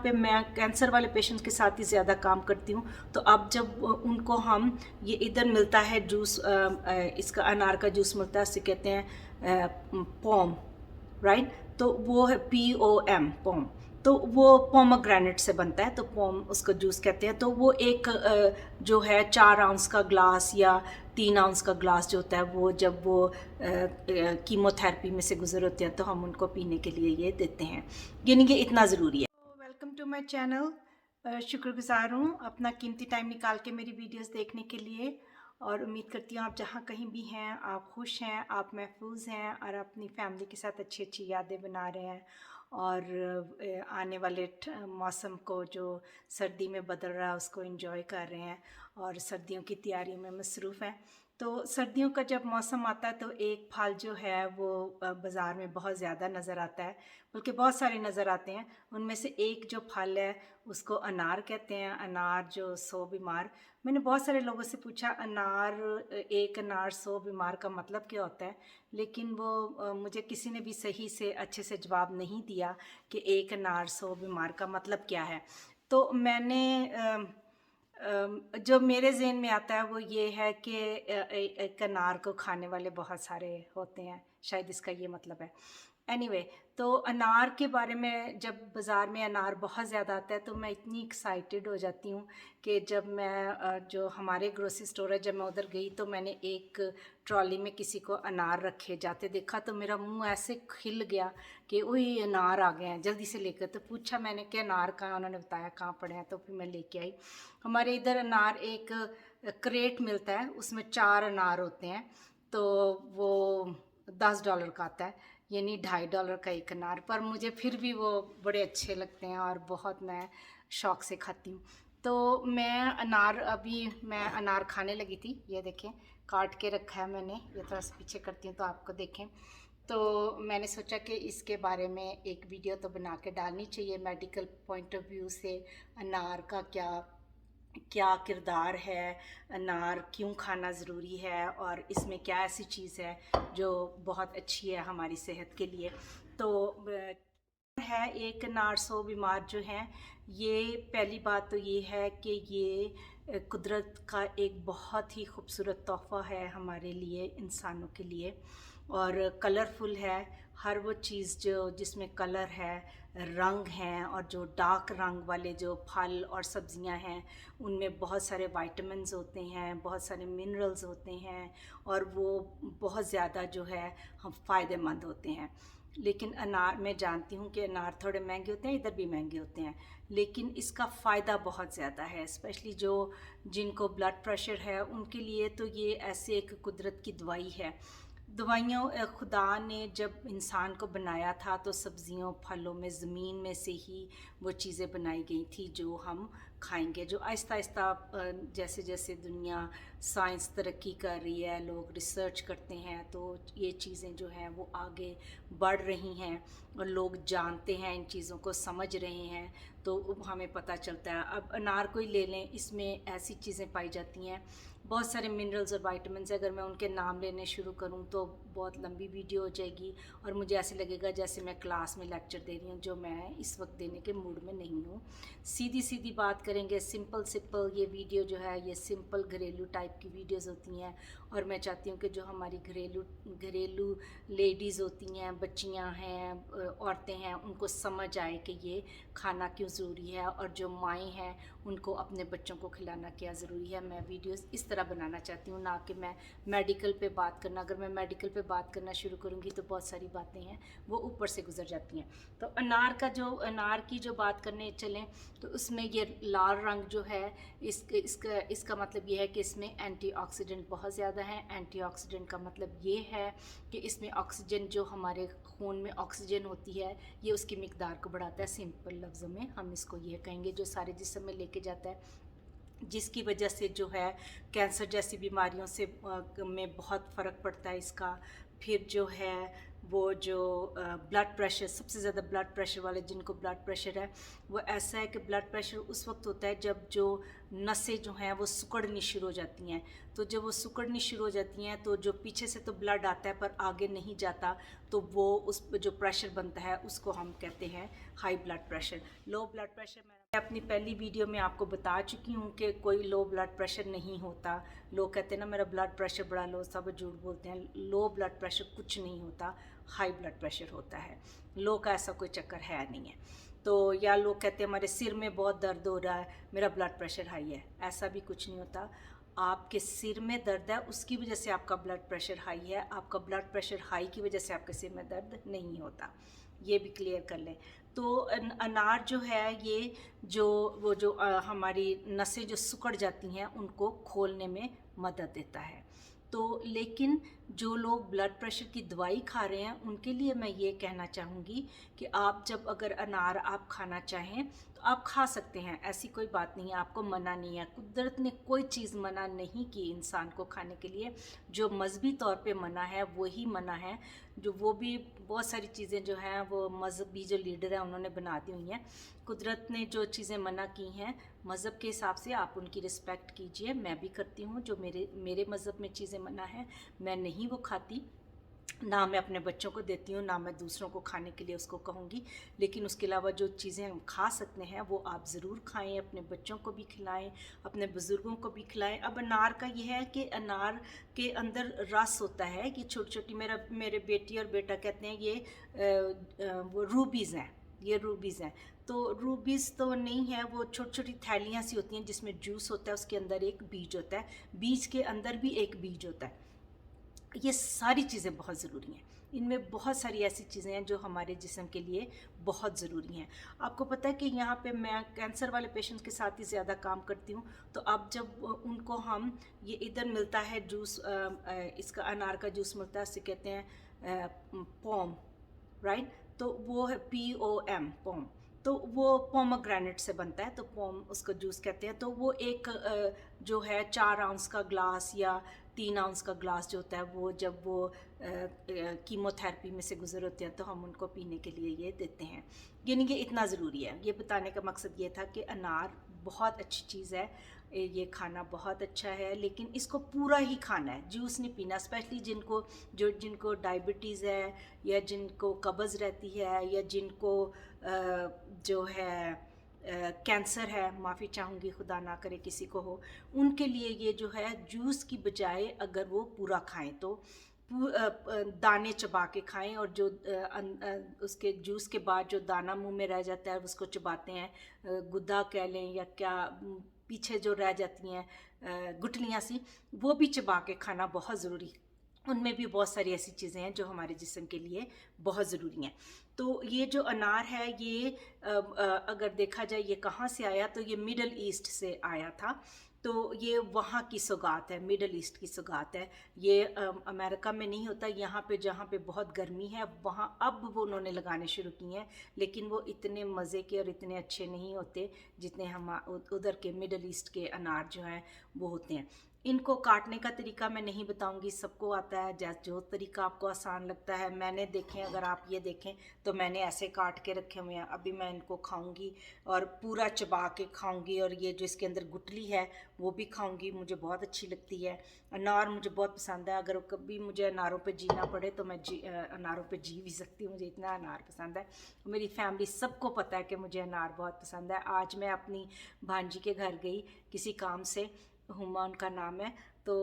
पे मैं कैंसर वाले पेशेंट के साथ ही ज़्यादा काम करती हूँ। तो अब जब उनको हम ये इधर मिलता है जूस, इसका अनार का जूस मिलता है, उसे कहते हैं पोम, राइट। तो वो है POM, पोम। तो वो पोमोग्रेनेट से बनता है, तो पोम उसको जूस कहते हैं। तो वो एक जो है 4 आउंस का ग्लास या 3 आउंस का ग्लास जो होता है, वो जब वो कीमोथेरेपी में से गुजर होते हैं तो हम उनको पीने के लिए ये देते हैं, यानी कि इतना ज़रूरी है। Welcome to my channel. शुक्रगुजार हूँ अपना कीमती टाइम निकाल के मेरी वीडियोस देखने के लिए, और उम्मीद करती हूँ आप जहाँ कहीं भी हैं आप खुश हैं, आप महफूज हैं और अपनी फैमिली के साथ अच्छी अच्छी यादें बना रहे हैं। और आने वाले मौसम को जो सर्दी में बदल रहा है उसको एंजॉय कर रहे हैं और सर्दियों की तैयारी में मसरूफ़ हैं। तो सर्दियों का जब मौसम आता है तो एक फल जो है वो बाज़ार में बहुत ज़्यादा नज़र आता है, बल्कि बहुत सारे नज़र आते हैं। उनमें से एक जो फल है उसको अनार कहते हैं, अनार जो 100 बीमार। मैंने बहुत सारे लोगों से पूछा अनार, एक अनार 100 बीमार का मतलब क्या होता है, लेकिन वो मुझे किसी ने भी सही से अच्छे से जवाब नहीं दिया कि एक अनार 100 बीमार का मतलब क्या है। तो मैंने जो मेरे ज़हन में आता है वो ये है कि एक अनार को खाने वाले बहुत सारे होते हैं, शायद इसका ये मतलब है। एनीवे, तो अनार के बारे में जब बाज़ार में अनार बहुत ज़्यादा आता है तो मैं इतनी एक्साइटेड हो जाती हूँ कि जब मैं जो हमारे ग्रोसरी स्टोर है, जब मैं उधर गई तो मैंने एक ट्रॉली में किसी को अनार रखे जाते देखा तो मेरा मुंह ऐसे खिल गया कि वही अनार आ गए हैं, जल्दी से लेकर। तो पूछा मैंने कि अनार कहाँ, उन्होंने बताया कहाँ पड़े हैं, तो फिर मैं लेके आई। हमारे इधर अनार एक क्रेट मिलता है, उसमें 4 अनार होते हैं, तो वो $10 का आता है, यानी $2.5 का एक अनार। पर मुझे फिर भी वो बड़े अच्छे लगते हैं और बहुत मैं शौक़ से खाती हूँ। तो मैं अनार खाने लगी थी, ये देखें काट के रखा है मैंने, ये थोड़ा सा पीछे करती हूँ तो आपको देखें। तो मैंने सोचा कि इसके बारे में एक वीडियो तो बना के डालनी चाहिए, मेडिकल पॉइंट ऑफ व्यू से अनार का क्या क्या किरदार है, अनार क्यों खाना ज़रूरी है और इसमें क्या ऐसी चीज़ है जो बहुत अच्छी है हमारी सेहत के लिए। तो है एक अनार 100 बीमार जो हैं, ये पहली बात तो ये है कि ये कुदरत का एक बहुत ही खूबसूरत तोहफ़ा है हमारे लिए, इंसानों के लिए, और कलरफुल है। हर वो चीज़ जो जिसमें कलर है, रंग हैं, और जो डार्क रंग वाले जो फल और सब्ज़ियां हैं उनमें बहुत सारे विटामिन्स होते हैं, बहुत सारे मिनरल्स होते हैं, और वो बहुत ज़्यादा जो है हम फ़ायदेमंद होते हैं। लेकिन अनार, मैं जानती हूँ कि अनार थोड़े महंगे होते हैं, इधर भी महंगे होते हैं, लेकिन इसका फ़ायदा बहुत ज़्यादा है। स्पेशली जो जिनको ब्लड प्रेशर है उनके लिए तो ये ऐसे एक कुदरत की दवाई है। दवाइयों, खुदा ने जब इंसान को बनाया था तो सब्जियों फलों में, ज़मीन में से ही वो चीज़ें बनाई गई थी जो हम खाएंगे। जो आहिस्ता आहिस्ता जैसे जैसे दुनिया, साइंस तरक्की कर रही है, लोग रिसर्च करते हैं, तो ये चीज़ें जो हैं वो आगे बढ़ रही हैं और लोग जानते हैं, इन चीज़ों को समझ रहे हैं, तो हमें पता चलता है। अब अनार को ही ले लें, इसमें ऐसी चीज़ें पाई जाती हैं, बहुत सारे मिनरल्स और विटामिन्स। अगर मैं उनके नाम लेने शुरू करूं तो बहुत लंबी वीडियो हो जाएगी और मुझे ऐसे लगेगा जैसे मैं क्लास में लेक्चर दे रही हूं, जो मैं इस वक्त देने के मूड में नहीं हूं। सीधी सीधी बात करेंगे, सिंपल ये वीडियो जो है ये सिंपल घरेलू टाइप की वीडियोज़ होती हैं, और मैं चाहती हूँ कि जो हमारी घरेलू लेडीज़ होती हैं, बच्चियाँ हैं, औरतें हैं, उनको समझ आए कि ये खाना क्यों ज़रूरी है, और जो माएँ हैं उनको अपने बच्चों को खिलाना क्या ज़रूरी है। मैं वीडियोस इस तरह बनाना चाहती हूँ, ना कि मैं मेडिकल पे बात करना। अगर मैं मेडिकल पे बात करना शुरू करूँगी तो बहुत सारी बातें हैं वो ऊपर से गुजर जाती हैं। तो अनार की जो बात करने चलें तो उसमें ये लाल रंग जो है, इसका मतलब ये है कि इसमें एंटीऑक्सीडेंट बहुत ज़्यादा है। एंटीऑक्सीडेंट का मतलब ये है कि इसमें ऑक्सीजन, जो हमारे खून में ऑक्सीजन होती है, ये उसकी मिकदार को बढ़ाता है। सिंपल लफ्ज़ों में हम इसको ये कहेंगे, जो सारे जिस्म में लेके जाता है, जिसकी वजह से जो है कैंसर जैसी बीमारियों से में बहुत फ़र्क पड़ता है इसका। फिर जो है वो जो ब्लड प्रेशर, सबसे ज़्यादा ब्लड प्रेशर वाले जिनको ब्लड प्रेशर है, वो ऐसा है कि ब्लड प्रेशर उस वक्त होता है जब जो नसें जो हैं वो सिकुड़नी शुरू हो जाती हैं। तो जब वो सिकुड़नी शुरू हो जाती हैं तो जो पीछे से तो ब्लड आता है पर आगे नहीं जाता, तो वो उस जो प्रेशर बनता है उसको हम कहते हैं high blood pressure. Low blood pressure मैं अपनी पहली वीडियो में आपको बता चुकी हूँ कि कोई लो ब्लड प्रेशर नहीं होता। लोग कहते हैं ना मेरा ब्लड प्रेशर बड़ा लो, सब झूठ बोलते हैं। लो ब्लड प्रेशर कुछ नहीं होता, हाई ब्लड प्रेशर होता है। लो का ऐसा कोई चक्कर है नहीं है। तो या लोग कहते हैं हमारे सिर में बहुत दर्द हो रहा है, मेरा ब्लड प्रेशर हाई है, ऐसा भी कुछ नहीं होता। आपके सिर में दर्द है उसकी वजह से आपका ब्लड प्रेशर हाई है, आपका ब्लड प्रेशर हाई की वजह से आपके सिर में दर्द नहीं होता। ये भी क्लियर कर लें। तो अनार जो है ये जो हमारी नसें जो सिकुड़ जाती हैं उनको खोलने में मदद देता है। तो लेकिन जो लोग ब्लड प्रेशर की दवाई खा रहे हैं उनके लिए मैं ये कहना चाहूँगी कि आप जब अगर अनार आप खाना चाहें तो आप खा सकते हैं, ऐसी कोई बात नहीं है, आपको मना नहीं है। कुदरत ने कोई चीज़ मना नहीं की इंसान को खाने के लिए। जो मजहबी तौर पे मना है वही मना है, जो वो भी बहुत सारी चीज़ें जो हैं वो मजहबी जो लीडर हैं उन्होंने बना दी हुई हैं। कुदरत ने जो चीज़ें मना की हैं मज़हब के हिसाब से आप उनकी रिस्पेक्ट कीजिए। मैं भी करती हूँ, जो मेरे मज़हब में चीज़ें मना है मैं नहीं वो खाती, ना मैं अपने बच्चों को देती हूँ, ना मैं दूसरों को खाने के लिए उसको कहूँगी। लेकिन उसके अलावा जो चीज़ें हम खा सकते हैं वो आप ज़रूर खाएं, अपने बच्चों को भी खिलाएं, अपने बुज़ुर्गों को भी खिलाएं। अब अनार का ये है कि अनार के अंदर रस होता है कि छोटी छोटी, मेरे बेटी और बेटा कहते हैं ये वो रूबीज़ हैं, ये रूबीज़ हैं। तो रूबीज़ तो नहीं है, वो छोटी छोटी थैलियाँ सी होती हैं जिसमें जूस होता है, उसके अंदर एक बीज होता है, बीज के अंदर भी एक बीज होता है। ये सारी चीज़ें बहुत ज़रूरी हैं, इनमें बहुत सारी ऐसी चीज़ें हैं जो हमारे जिस्म के लिए बहुत ज़रूरी हैं। आपको पता है कि यहाँ पे मैं कैंसर वाले पेशेंट्स के साथ ही ज़्यादा काम करती हूँ। तो अब जब उनको हम ये इधर मिलता है जूस, इसका अनार का जूस मिलता है, उसे कहते हैं पोम, राइट। तो वो है POM, पोम। तो वो पोमोग्रेनेट से बनता है, तो पोम उसको जूस कहते हैं। तो वो एक जो है 4 आउंस का ग्लास या 3 आउंस का ग्लास जो होता है, वो जब वो कीमोथेरेपी में से गुजर होते हैं तो हम उनको पीने के लिए ये देते हैं। यानी ये इतना ज़रूरी है। ये बताने का मकसद ये था कि अनार बहुत अच्छी चीज़ है, ये खाना बहुत अच्छा है, लेकिन इसको पूरा ही खाना है, जूस नहीं पीना। स्पेशली जिनको डायबिटीज़ है या जिनको कब्ज़ रहती है या जिनको जो है कैंसर है, माफ़ी चाहूँगी, खुदा ना करे किसी को हो, उनके लिए ये जो है जूस की बजाय अगर वो पूरा खाएं तो दाने चबा के खाएं, और जो उसके जूस के बाद जो दाना मुंह में रह जाता है उसको चबाते हैं, गुद्दा कह लें या क्या, पीछे जो रह जाती हैं गुठलियाँ सी, वो भी चबा के खाना बहुत ज़रूरी है। उनमें भी बहुत सारी ऐसी चीज़ें हैं जो हमारे जिस्म के लिए बहुत ज़रूरी हैं। तो ये जो अनार है ये अगर देखा जाए ये कहाँ से आया, तो ये मिडल ईस्ट से आया था। तो ये वहाँ की सौगात है, मिडल ईस्ट की सौगात है। ये अमेरिका में नहीं होता, यहाँ पे जहाँ पे बहुत गर्मी है वहाँ अब वो उन्होंने लगाने शुरू किए हैं, लेकिन वो इतने मज़े के और इतने अच्छे नहीं होते जितने हम उधर के मिडल ईस्ट के अनार जो हैं वो होते हैं। इनको काटने का तरीका मैं नहीं बताऊंगी, सबको आता है, जो तरीका आपको आसान लगता है। मैंने देखें, अगर आप ये देखें तो मैंने ऐसे काट के रखे हुए हैं। अभी मैं इनको खाऊंगी और पूरा चबा के खाऊंगी, और ये जो इसके अंदर गुठली है वो भी खाऊंगी, मुझे बहुत अच्छी लगती है। अनार मुझे बहुत पसंद है, अगर कभी मुझे अनारों पे जीना पड़े तो मैं अनारों पे जी भी सकती हूँ, मुझे इतना अनार पसंद है। मेरी फैमिली सबको पता है कि मुझे अनार बहुत पसंद है। आज मैं अपनी भांजी के घर गई किसी काम से, हुमा उनका नाम है, तो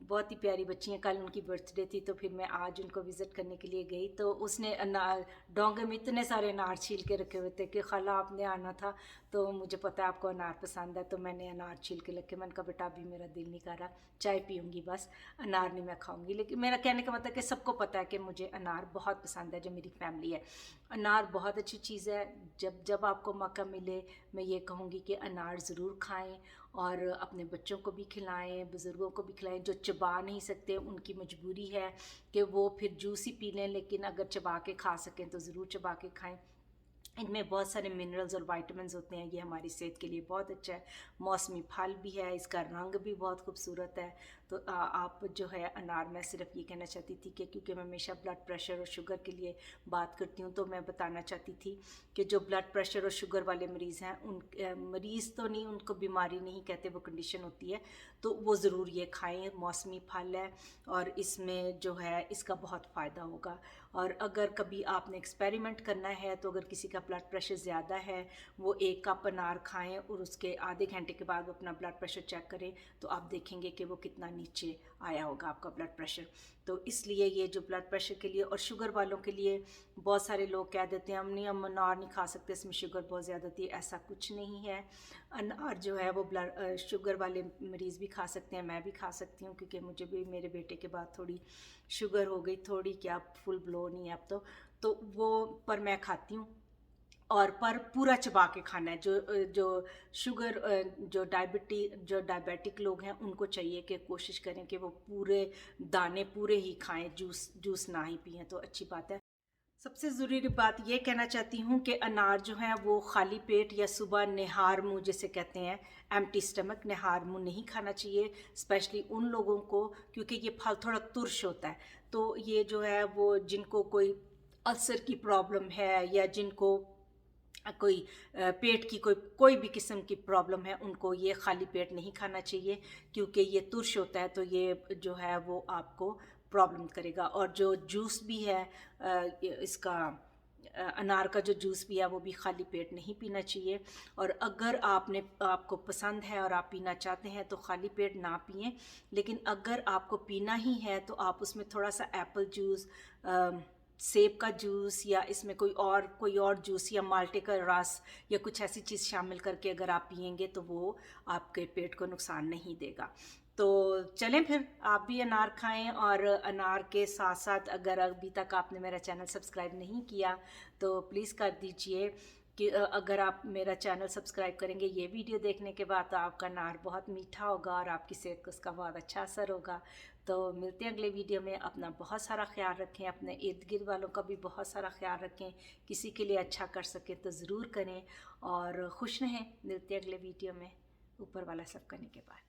बहुत ही प्यारी बच्ची हैं। कल उनकी बर्थडे थी तो फिर मैं आज उनको विज़िट करने के लिए गई, तो उसने अनार डोंगे में इतने सारे अनार छील के रखे हुए थे कि खाला आपने आना था, तो मुझे पता है आपको अनार पसंद है, तो मैंने अनार छील के रखे। मैंने कहा बेटा अभी मेरा दिल नहीं कर रहा, चाय पीऊँगी बस, अनार नहीं मैं खाऊँगी। लेकिन मेरा कहने का मतलब कि सबको पता है कि मुझे अनार बहुत पसंद है, जो मेरी फैमिली है। अनार बहुत अच्छी चीज़ है, जब जब आपको मौका मिले मैं ये कहूँगी कि अनार ज़रूर खाएँ, और अपने बच्चों को भी खिलाएं, बुज़ुर्गों को भी खिलाएं। जो चबा नहीं सकते उनकी मजबूरी है कि वो फिर जूस ही पी लें, लेकिन अगर चबा के खा सकें तो ज़रूर चबा के खाएं। इनमें बहुत सारे मिनरल्स और विटामिन्स होते हैं, ये हमारी सेहत के लिए बहुत अच्छा है। मौसमी फल भी है, इसका रंग भी बहुत खूबसूरत है। तो आप जो है अनार, मैं सिर्फ ये कहना चाहती थी कि क्योंकि मैं हमेशा ब्लड प्रेशर और शुगर के लिए बात करती हूँ, तो मैं बताना चाहती थी कि जो ब्लड प्रेशर और शुगर वाले मरीज़ हैं, उन मरीज़ तो नहीं, उनको बीमारी नहीं कहते, वो कंडीशन होती है, तो वो ज़रूर ये खाएँ। मौसमी फल है और इसमें जो है इसका बहुत फ़ायदा होगा। और अगर कभी आपने एक्सपेरिमेंट करना है, तो अगर किसी का ब्लड प्रेशर ज़्यादा है, वो 1 कप अनार खाएं और उसके आधे घंटे के बाद वो अपना ब्लड प्रेशर चेक करें, तो आप देखेंगे कि वो कितना नीचे आया होगा आपका ब्लड प्रेशर। तो इसलिए ये जो ब्लड प्रेशर के लिए और शुगर वालों के लिए, बहुत सारे लोग कह देते हैं हम अनार नहीं खा सकते, इसमें शुगर बहुत ज़्यादा होती है। ऐसा कुछ नहीं है। अनार जो है वो ब्लड शुगर वाले मरीज़ भी खा सकते हैं, मैं भी खा सकती हूँ, क्योंकि मुझे भी मेरे बेटे के बाद थोड़ी शुगर हो गई, थोड़ी क्या, फुल ब्लो नहीं है अब तो वो, पर मैं खाती हूँ। और पर पूरा चबा के खाना है। जो शुगर जो डायबिटिक लोग हैं, उनको चाहिए कि कोशिश करें कि वो पूरे दाने पूरे ही खाएं, जूस ना ही पिएं, तो अच्छी बात है। सबसे ज़रूरी बात ये कहना चाहती हूँ कि अनार जो है वो खाली पेट या सुबह निहार मुँह जिसे कहते हैं, एम्प्टी स्टमक, निहार मुँह नहीं खाना चाहिए, स्पेशली उन लोगों को, क्योंकि ये फल थोड़ा तुर्श होता है। तो ये जो है वो जिनको कोई अल्सर की प्रॉब्लम है, या जिनको कोई पेट की कोई कोई भी किस्म की प्रॉब्लम है, उनको ये खाली पेट नहीं खाना चाहिए, क्योंकि ये तुर्श होता है, तो ये जो है वो आपको प्रॉब्लम करेगा। और जो जूस भी है इसका अनार का जो जूस भी है, वो भी खाली पेट नहीं पीना चाहिए। और अगर आपको पसंद है और आप पीना चाहते हैं, तो खाली पेट ना पिएं। लेकिन अगर आपको पीना ही है, तो आप उसमें थोड़ा सा एप्पल जूस, सेब का जूस, या इसमें कोई और जूस या माल्टे का रस या कुछ ऐसी चीज़ शामिल करके अगर आप पिएंगे, तो वो आपके पेट को नुकसान नहीं देगा। तो चलें फिर आप भी अनार खाएं। और अनार के साथ साथ, अगर अभी तक आपने मेरा चैनल सब्सक्राइब नहीं किया, तो प्लीज़ कर दीजिए। कि अगर आप मेरा चैनल सब्सक्राइब करेंगे ये वीडियो देखने के बाद, तो आपका अनार बहुत मीठा होगा और आपकी सेहत को उसका बहुत अच्छा असर होगा। तो मिलते हैं अगले वीडियो में। अपना बहुत सारा ख्याल रखें, अपने इर्द गिर्द वालों का भी बहुत सारा ख्याल रखें। किसी के लिए अच्छा कर सकें तो ज़रूर करें, और खुश रहें। मिलते हैं अगले वीडियो में, ऊपर वाला सब करने के बाद।